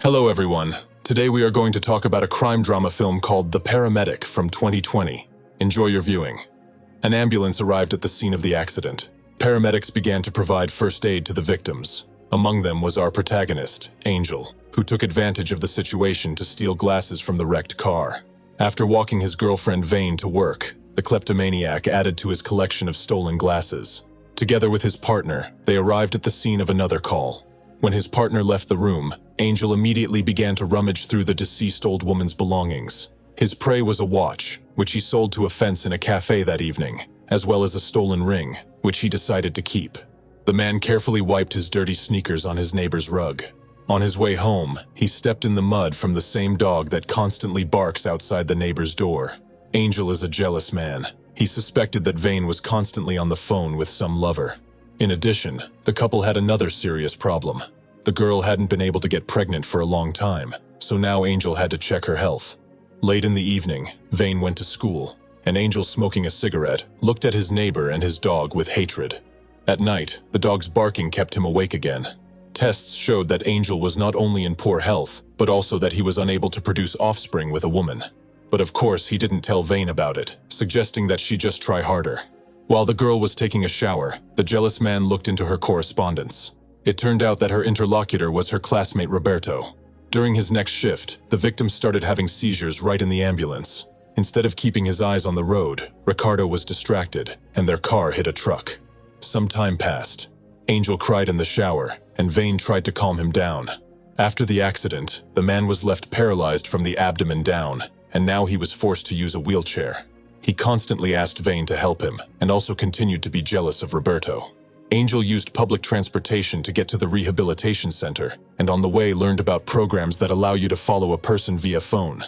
Hello everyone. Today we are going to talk about a crime drama film called The Paramedic from 2020. Enjoy your viewing. An ambulance arrived at the scene of the accident. Paramedics began to provide first aid to the victims. Among them was our protagonist, Angel, who took advantage of the situation to steal glasses from the wrecked car. After walking his girlfriend Vane to work, the kleptomaniac added to his collection of stolen glasses. Together with his partner, they arrived at the scene of another call. When his partner left the room, Angel immediately began to rummage through the deceased old woman's belongings. His prey was a watch, which he sold to a fence in a cafe that evening, as well as a stolen ring, which he decided to keep. The man carefully wiped his dirty sneakers on his neighbor's rug. On his way home, he stepped in the mud from the same dog that constantly barks outside the neighbor's door. Angel is a jealous man. He suspected that Vane was constantly on the phone with some lover. In addition, the couple had another serious problem. The girl hadn't been able to get pregnant for a long time, so now Angel had to check her health. Late in the evening, Vane went to school, and Angel, smoking a cigarette, looked at his neighbor and his dog with hatred. At night, the dog's barking kept him awake again. Tests showed that Angel was not only in poor health, but also that he was unable to produce offspring with a woman. But of course, he didn't tell Vane about it, suggesting that she just try harder. While the girl was taking a shower, the jealous man looked into her correspondence. It turned out that her interlocutor was her classmate Roberto. During his next shift, the victim started having seizures right in the ambulance. Instead of keeping his eyes on the road, Ricardo was distracted, and their car hit a truck. Some time passed. Angel cried in the shower, and Vane tried to calm him down. After the accident, the man was left paralyzed from the abdomen down, and now he was forced to use a wheelchair. He constantly asked Vane to help him, and also continued to be jealous of Roberto. Angel used public transportation to get to the rehabilitation center, and on the way learned about programs that allow you to follow a person via phone.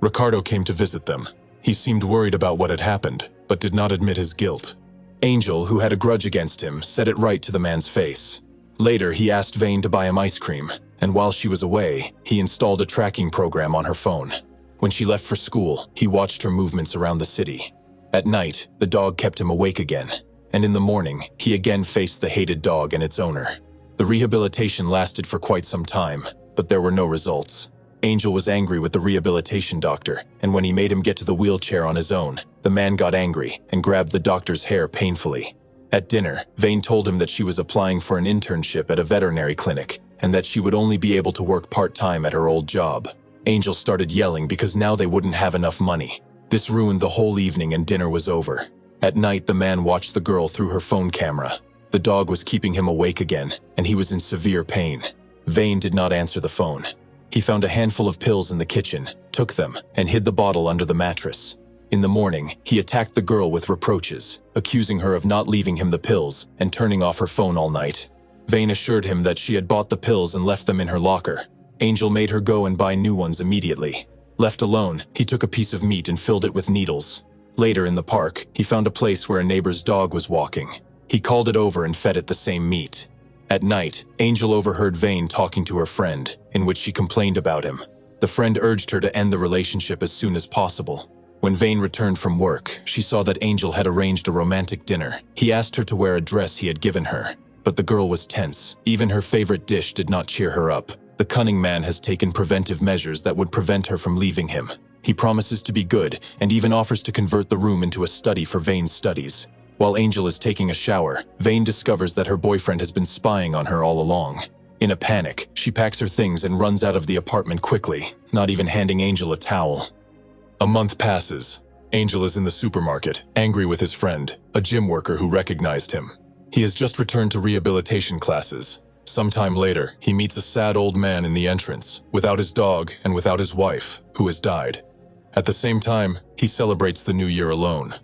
Ricardo came to visit them. He seemed worried about what had happened, but did not admit his guilt. Angel, who had a grudge against him, said it right to the man's face. Later, he asked Vane to buy him ice cream, and while she was away, he installed a tracking program on her phone. When she left for school, he watched her movements around the city. At night, the dog kept him awake again, and in the morning, he again faced the hated dog and its owner. The rehabilitation lasted for quite some time, but there were no results. Angel was angry with the rehabilitation doctor, and when he made him get to the wheelchair on his own, the man got angry and grabbed the doctor's hair painfully. At dinner, Vane told him that she was applying for an internship at a veterinary clinic, and that she would only be able to work part-time at her old job. Angel started yelling because now they wouldn't have enough money. This ruined the whole evening and dinner was over. At night, the man watched the girl through her phone camera. The dog was keeping him awake again, and he was in severe pain. Vane did not answer the phone. He found a handful of pills in the kitchen, took them, and hid the bottle under the mattress. In the morning, he attacked the girl with reproaches, accusing her of not leaving him the pills and turning off her phone all night. Vane assured him that she had bought the pills and left them in her locker. Angel made her go and buy new ones immediately. Left alone, he took a piece of meat and filled it with needles. Later in the park, he found a place where a neighbor's dog was walking. He called it over and fed it the same meat. At night, Angel overheard Vane talking to her friend, in which she complained about him. The friend urged her to end the relationship as soon as possible. When Vane returned from work, she saw that Angel had arranged a romantic dinner. He asked her to wear a dress he had given her, but the girl was tense. Even her favorite dish did not cheer her up. The cunning man has taken preventive measures that would prevent her from leaving him. He promises to be good, and even offers to convert the room into a study for Vane's studies. While Angel is taking a shower, Vane discovers that her boyfriend has been spying on her all along. In a panic, she packs her things and runs out of the apartment quickly, not even handing Angel a towel. A month passes. Angel is in the supermarket, angry with his friend, a gym worker who recognized him. He has just returned to rehabilitation classes. Sometime later, he meets a sad old man in the entrance, without his dog and without his wife, who has died. At the same time, he celebrates the new year alone.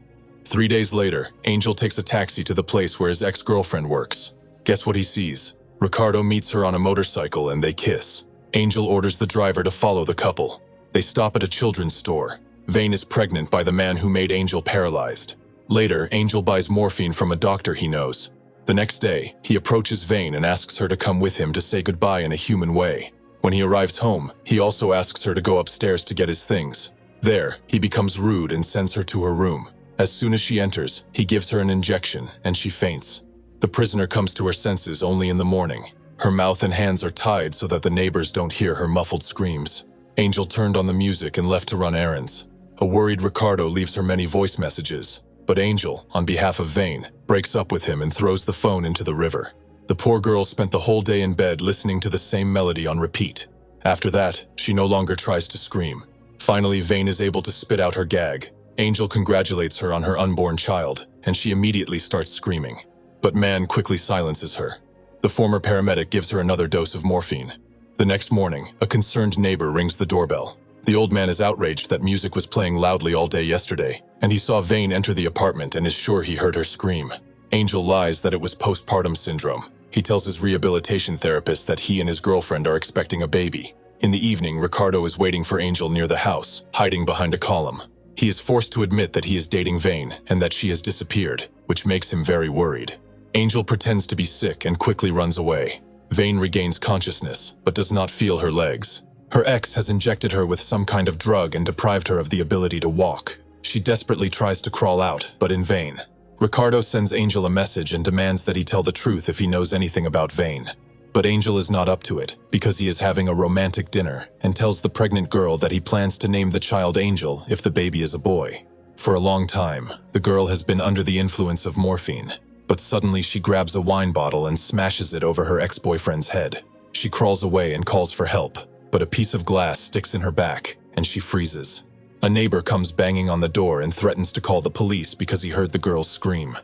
3 days later, Angel takes a taxi to the place where his ex-girlfriend works. Guess what he sees? Ricardo meets her on a motorcycle and they kiss. Angel orders the driver to follow the couple. They stop at a children's store. Vane is pregnant by the man who made Angel paralyzed. Later, Angel buys morphine from a doctor he knows. The next day, he approaches Vane and asks her to come with him to say goodbye in a human way. When he arrives home, he also asks her to go upstairs to get his things. There, he becomes rude and sends her to her room. As soon as she enters, he gives her an injection and she faints. The prisoner comes to her senses only in the morning. Her mouth and hands are tied so that the neighbors don't hear her muffled screams. Angel turned on the music and left to run errands. A worried Ricardo leaves her many voice messages, but Angel, on behalf of Vane, breaks up with him and throws the phone into the river. The poor girl spent the whole day in bed listening to the same melody on repeat. After that, she no longer tries to scream. Finally, Vane is able to spit out her gag. Angel congratulates her on her unborn child, and she immediately starts screaming. But Man quickly silences her. The former paramedic gives her another dose of morphine. The next morning, a concerned neighbor rings the doorbell. The old man is outraged that music was playing loudly all day yesterday, and he saw Vane enter the apartment and is sure he heard her scream. Angel lies that it was postpartum syndrome. He tells his rehabilitation therapist that he and his girlfriend are expecting a baby. In the evening, Ricardo is waiting for Angel near the house, hiding behind a column. He is forced to admit that he is dating Vane and that she has disappeared, which makes him very worried. Angel pretends to be sick and quickly runs away. Vane regains consciousness, but does not feel her legs. Her ex has injected her with some kind of drug and deprived her of the ability to walk. She desperately tries to crawl out, but in vain. Ricardo sends Angel a message and demands that he tell the truth if he knows anything about Vane. But Angel is not up to it, because he is having a romantic dinner, and tells the pregnant girl that he plans to name the child Angel if the baby is a boy. For a long time, the girl has been under the influence of morphine, but suddenly she grabs a wine bottle and smashes it over her ex-boyfriend's head. She crawls away and calls for help, but a piece of glass sticks in her back, and she freezes. A neighbor comes banging on the door and threatens to call the police because he heard the girl scream.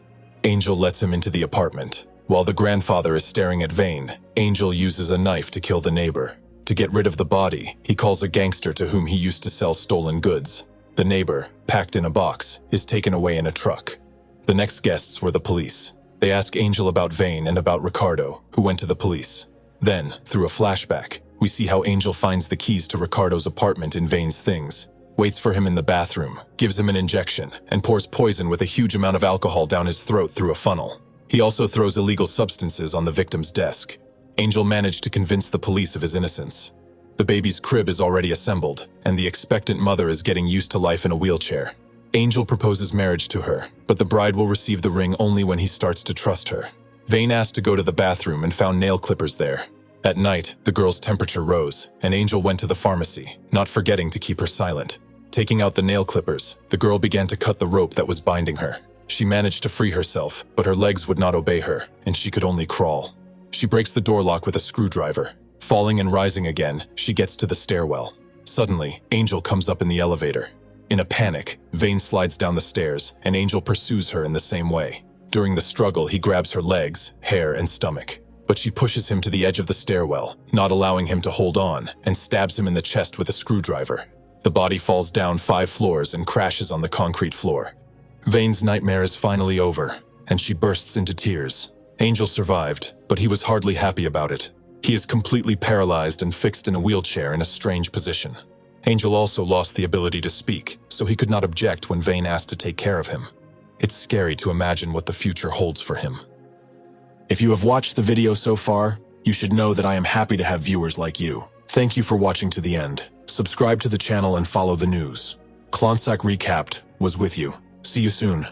Angel lets him into the apartment. While the grandfather is staring at Vane, Angel uses a knife to kill the neighbor. To get rid of the body, he calls a gangster to whom he used to sell stolen goods. The neighbor, packed in a box, is taken away in a truck. The next guests were the police. They ask Angel about Vane and about Ricardo, who went to the police. Then, through a flashback, we see how Angel finds the keys to Ricardo's apartment in Vane's things, waits for him in the bathroom, gives him an injection, and pours poison with a huge amount of alcohol down his throat through a funnel. He also throws illegal substances on the victim's desk. Angel managed to convince the police of his innocence. The baby's crib is already assembled, and the expectant mother is getting used to life in a wheelchair. Angel proposes marriage to her, but the bride will receive the ring only when he starts to trust her. Vane asked to go to the bathroom and found nail clippers there. At night, the girl's temperature rose, and Angel went to the pharmacy, not forgetting to keep her silent. Taking out the nail clippers, the girl began to cut the rope that was binding her. She managed to free herself, but her legs would not obey her, and she could only crawl. She breaks the door lock with a screwdriver. Falling and rising again, she gets to the stairwell. Suddenly, Angel comes up in the elevator. In a panic, Vane slides down the stairs, and Angel pursues her in the same way. During the struggle, he grabs her legs, hair, and stomach. But she pushes him to the edge of the stairwell, not allowing him to hold on, and stabs him in the chest with a screwdriver. The body falls down 5 floors and crashes on the concrete floor. Vane's nightmare is finally over, and she bursts into tears. Angel survived, but he was hardly happy about it. He is completely paralyzed and fixed in a wheelchair in a strange position. Angel also lost the ability to speak, so he could not object when Vane asked to take care of him. It's scary to imagine what the future holds for him. If you have watched the video so far, you should know that I am happy to have viewers like you. Thank you for watching to the end. Subscribe to the channel and follow the news. Klonsak Recapped was with you. See you soon.